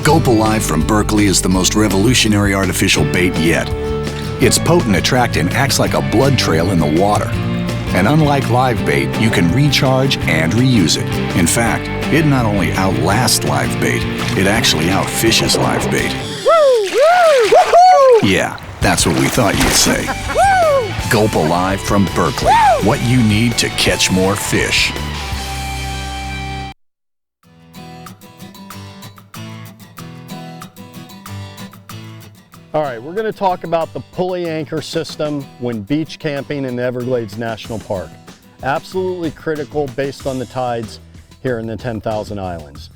Gulp Alive from Berkeley is the most revolutionary artificial bait yet. Its potent attractant acts like a blood trail in the water. And unlike live bait, you can recharge and reuse it. In fact, it not only outlasts live bait, it actually outfishes live bait. Yeah, that's what we thought you'd say. Gulp Alive from Berkeley. What you need to catch more fish. All right, we're going to talk about the pulley anchor system when beach camping in the Everglades National Park. Absolutely critical based on the tides here in the 10,000 Islands.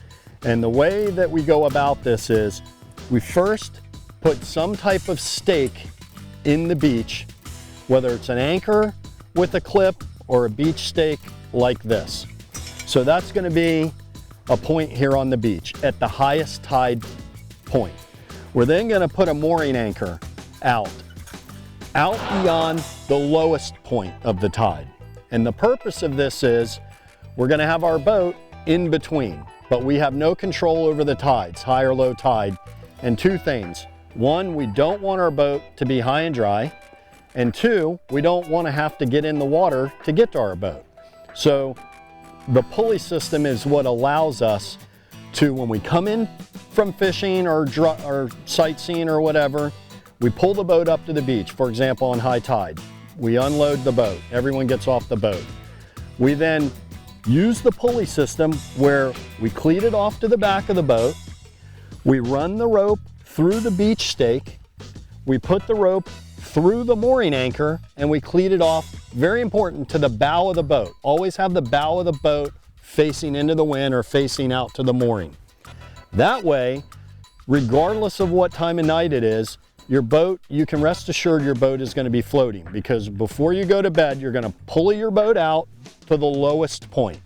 And the way that we go about this is we first put some type of stake in the beach, whether it's an anchor with a clip or a beach stake like this. So that's going to be a point here on the beach at the highest tide point. We're then going to put a mooring anchor out beyond the lowest point of the tide. And the purpose of this is we're going to have our boat in between, but we have no control over the tides, high or low tide. And two things. One, we don't want our boat to be high and dry. And two, we don't want to have to get in the water to get to our boat. So the pulley system is what allows us to, when we come in from fishing or sightseeing or whatever, we pull the boat up to the beach. For example, on high tide, we unload the boat. Everyone gets off the boat. We then use the pulley system where we cleat it off to the back of the boat. We run the rope through the beach stake. We put the rope through the mooring anchor and we cleat it off, very important, to the bow of the boat. Always have the bow of the boat facing into the wind or facing out to the mooring. That way, regardless of what time of night it is, your boat, you can rest assured your boat is going to be floating, because before you go to bed, you're going to pulley your boat out to the lowest point.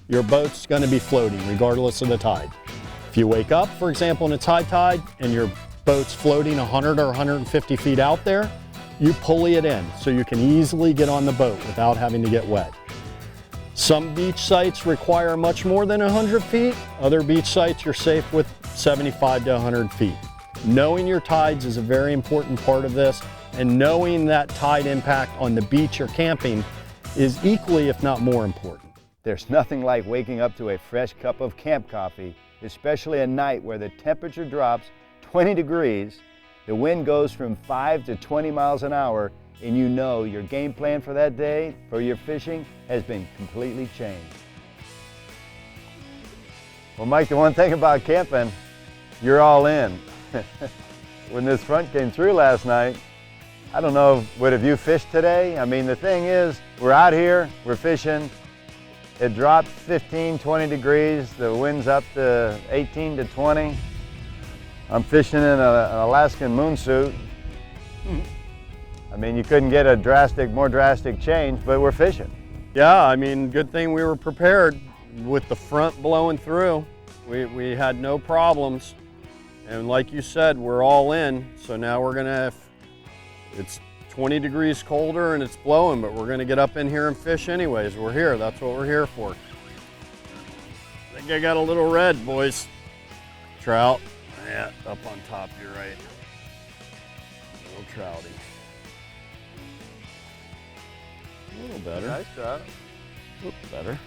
Your boat's going to be floating regardless of the tide. If you wake up, for example, in a high tide and your boat's floating 100 or 150 feet out there, you pulley it in so you can easily get on the boat without having to get wet. Some beach sites require much more than 100 feet. Other beach sites you're safe with 75 to 100 feet. Knowing your tides is a very important part of this, and knowing that tide impact on the beach you're camping is equally, if not more important. There's nothing like waking up to a fresh cup of camp coffee, especially at night where the temperature drops 20 degrees, the wind goes from 5 to 20 miles an hour, and you know your game plan for that day, for your fishing, has been completely changed. Well, Mike, the one thing about camping, you're all in. When this front came through last night, I don't know, have you fished today? I mean, the thing is, we're out here, we're fishing, it dropped 15, 20 degrees, the wind's up to 18 to 20. I'm fishing in an Alaskan moon suit. I mean, you couldn't get a more drastic change, but we're fishing. Yeah, I mean, good thing we were prepared with the front blowing through. We had no problems. And like you said, we're all in. So now we're gonna, it's 20 degrees colder and it's blowing, but we're gonna get up in here and fish anyways. We're here, that's what we're here for. I think I got a little red, boys. Trout, yeah, up on top, you're right. A little trouty. A little better. Nice trout. Oops, better.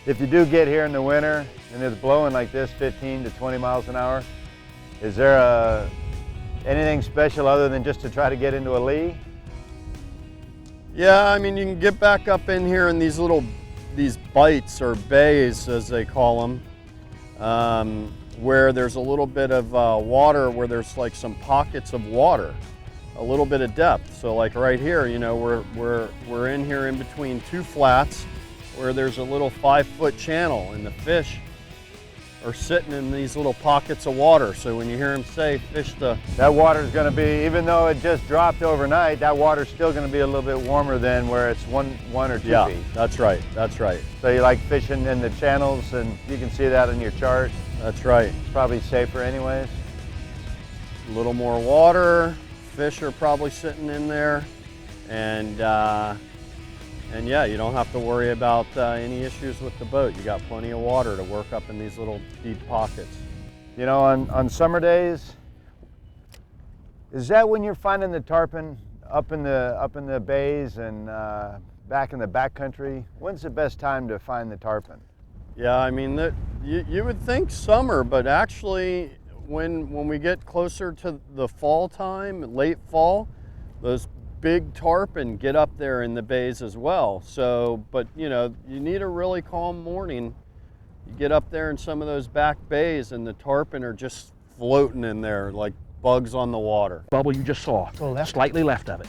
If you do get here in the winter and it's blowing like this, 15 to 20 miles an hour, is there anything special other than just to try to get into a lee? Yeah, I mean, you can get back up in here in these bites or bays, as they call them, where there's a little bit of water, where there's like some pockets of water, a little bit of depth. So like right here, you know, we're in here in between two flats where there's a little 5-foot channel, and the fish are sitting in these little pockets of water. So when you hear them say fish that water's going to be, even though it just dropped overnight, that water's still going to be a little bit warmer than where it's one or 2 feet. Yeah, that's right, that's right. So you like fishing in the channels, and you can see that in your chart. That's right. It's probably safer anyways. A little more water, fish are probably sitting in there, and And yeah, you don't have to worry about any issues with the boat. You got plenty of water to work up in these little deep pockets. You know, on summer days, is that when you're finding the tarpon up in the bays and back in the backcountry? When's the best time to find the tarpon? Yeah, I mean, you would think summer, but actually when we get closer to the fall time, late fall, those big tarpon get up there in the bays as well. So, but you know, you need a really calm morning. You get up there in some of those back bays and the tarpon are just floating in there like bugs on the water. Bubble you just saw, slightly left of it.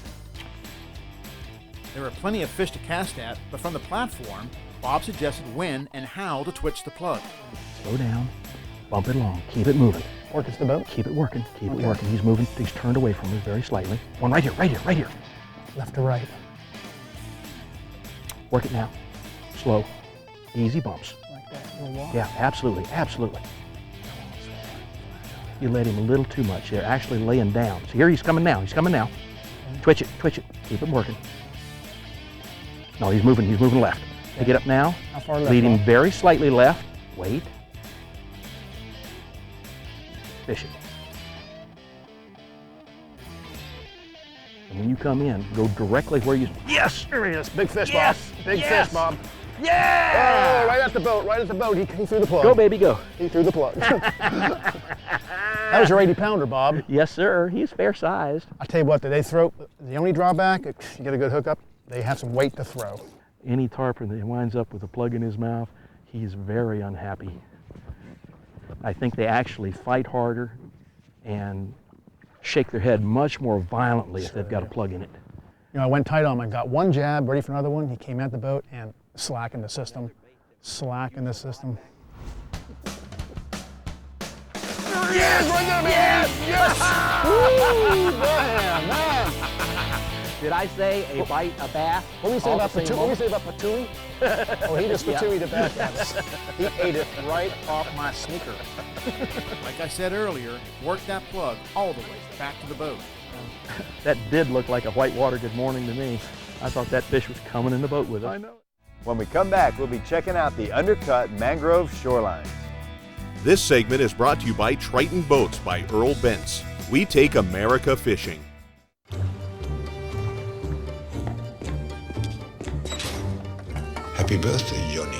There are plenty of fish to cast at, but from the platform, Bob suggested when and how to twitch the plug. Slow down, bump it along, keep it moving. Work it to the boat? Keep it working, keep it working. He's moving, he's turned away from us very slightly. One right here, right here, right here. Left to right. Work it now, slow, easy bumps. Like that, little walk. Yeah, absolutely, absolutely. You let him a little too much. They're actually laying down. So here he's coming now, Twitch it, keep it working. No, he's moving left. Pick it up now, How far left? lead him very slightly left, wait. Fish it. And when you come in, go directly where you, yes! There he is. Big fish, Yes! Bob. Big Yes! fish, Bob. Yeah! Oh, right at the boat, right at the boat. He threw the plug. Go, baby, go. He threw the plug. That was your 80-pounder, Bob. Yes, sir, he's fair sized. I tell you what, the only drawback, if you get a good hookup, they have some weight to throw. Any tarpon that winds up with a plug in his mouth, he's very unhappy. I think they actually fight harder and shake their head much more violently if they've got a plug in it. You know, I went tight on him. I got one jab, ready for another one. He came at the boat and slackened the system. Slackened the system. Yes! Right there, man! Yes! Woo! Man! Did I say a bite, a bass? What do you say all about the same patooey? What do you moment? say about patooey? Oh, he just patooeyed it back at us. He ate it right off my sneaker. Like I said earlier, work that plug all the way back to the boat. That did look like a whitewater good morning to me. I thought that fish was coming in the boat with us. I know. When we come back, we'll be checking out the undercut mangrove shorelines. This segment is brought to you by Triton Boats by Earl Bentz. We take America fishing. Happy birthday, Johnny.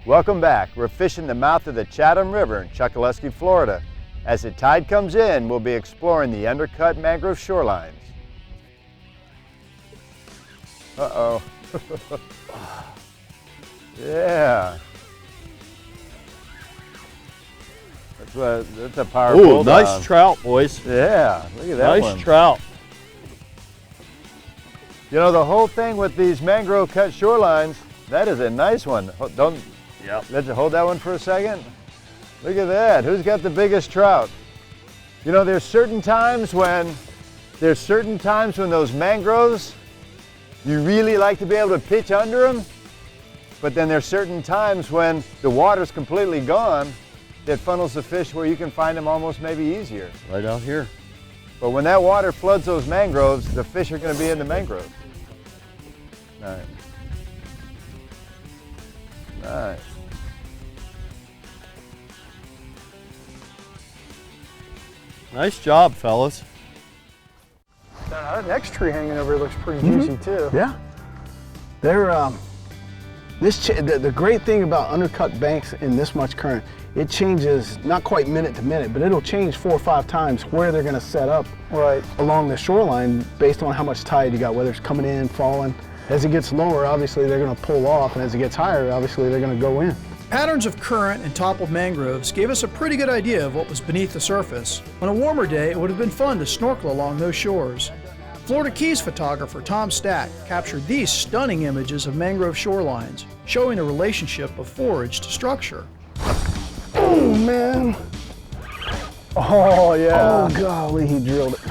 Welcome back. We're fishing the mouth of the Chatham River in Chokoloskee, Florida. As the tide comes in, we'll be exploring the undercut mangrove shorelines. Uh-oh. Yeah. That's a powerful Ooh, nice trout, boys. Yeah, look at that one. Nice trout. You know, the whole thing with these mangrove cut shorelines, that is a nice one. Let's hold that one for a second. Look at that. Who's got the biggest trout? You know, there's certain times when those mangroves, you really like to be able to pitch under them, but then there's certain times when the water's completely gone that funnels the fish where you can find them almost maybe easier. Right out here. But when that water floods those mangroves, the fish are going to be in the mangroves. Nice. Nice. Nice job, fellas. That next tree hanging over here looks pretty juicy too. Yeah. They're the great thing about undercut banks in this much current, it changes not quite minute to minute, but it'll change 4 or 5 times where they're going to set up along the shoreline based on how much tide you got, whether it's coming in, falling. As it gets lower, obviously they're going to pull off, and as it gets higher, obviously they're going to go in. Patterns of current and toppled mangroves gave us a pretty good idea of what was beneath the surface. On a warmer day, it would have been fun to snorkel along those shores. Florida Keys photographer Tom Stack captured these stunning images of mangrove shorelines, showing the relationship of forage to structure. Oh, man. Oh, yeah. Oh, golly, he drilled it.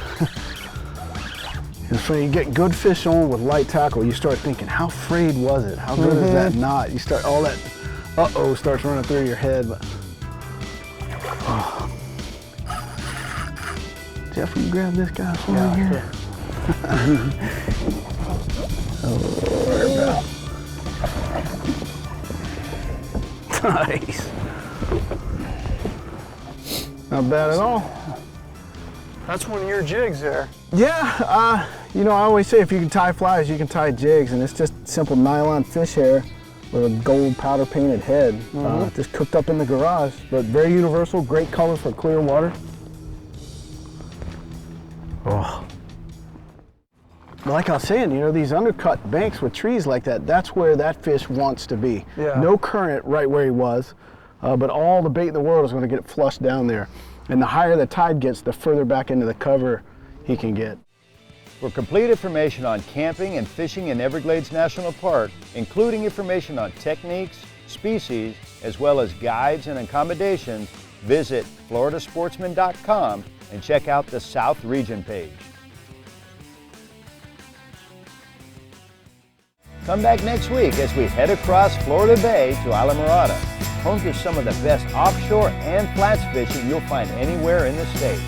And so you get good fish on with light tackle, you start thinking, how frayed was it? How good is that knot? You start, all that uh-oh starts running through your head. But, oh. Jeff, will you grab this guy for me here? Oh, nice. Not bad at all. That's one of your jigs there. Yeah, you know, I always say if you can tie flies, you can tie jigs, and it's just simple nylon fish hair with a gold powder painted head. Just cooked up in the garage, but very universal, great color for clear water. Oh. Like I was saying, you know, these undercut banks with trees like that, that's where that fish wants to be. Yeah. No current right where he was, but all the bait in the world is going to get flushed down there. And the higher the tide gets, the further back into the cover he can get. For complete information on camping and fishing in Everglades National Park, including information on techniques, species, as well as guides and accommodations, visit floridasportsman.com and check out the South Region page. Come back next week as we head across Florida Bay to Mratt, home to some of the best offshore and flats fishing you'll find anywhere in the state.